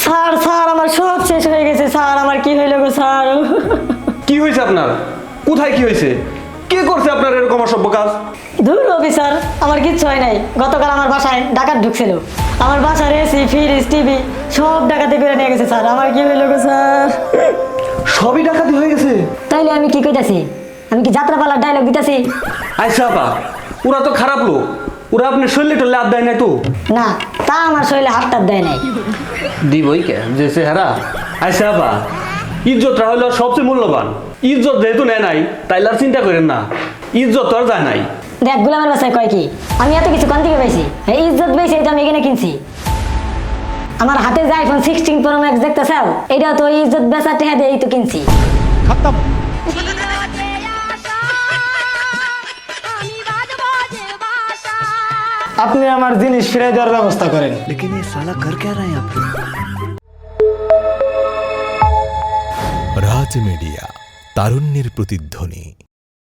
Sir sir আমার সব শেষ হয়ে গেছে স্যার, আমার কি হইল গো স্যার? কি হয়েছে আপনার? কোথায় কি হয়েছে? কে করছে আপনার এরকম অসভ্য কাজ? ধুর অফিসার, আমার কিচ্ছু হয় নাই। গতকাল আমার বাসায় ডাকাত ঢুকছিল, আমার বাসার এসি ফ্রিজ টিভি সব ডাকাতি করে নিয়ে গেছে স্যার। আমার কি হইল গো স্যার? সবই ডাকাতি হয়ে গেছে? তাইলে আমি কি কইতাছি? আমি কি যাত্রাপালার ডায়লগ দিতেছি? আচ্ছা আপা, ওরা তো খারাপ লোক, ওরা আপনার শরীরে টরলে হাত দেয় নাই তো? না, তা আমার শরীরে হাতটা দেয় নাই। দিবই কে যে চেহারা। আচ্ছা আপা, ইজ্জতটা হলো সবচেয়ে মূল্যবান। ইজ্জত যেহেতু নেয় নাই, তাইলে আর চিন্তা করেন না, ইজ্জত তো আর যায় নাই। দেখ গোলামের বাসায় কয় কি, আমি এত কিছু কোন থেকে পাইছি? এই ইজ্জত পেয়েছি, এটা আমি এখানে কিনছি। আমার হাতে যে আইফোন 16 প্রো ম্যাক্স দেখতেছাও, এটাও তো ইজ্জত বেচা টেহা দিয়েই তো কিনছি। আপনি আমার জিনিস ফিরে দেওয়ার ব্যবস্থা করেন। लेकिन ये साला कर क्या रहा है यहाँ पे? রাজ মিডিয়া, তারুণ্যের প্রতিধ্বনি।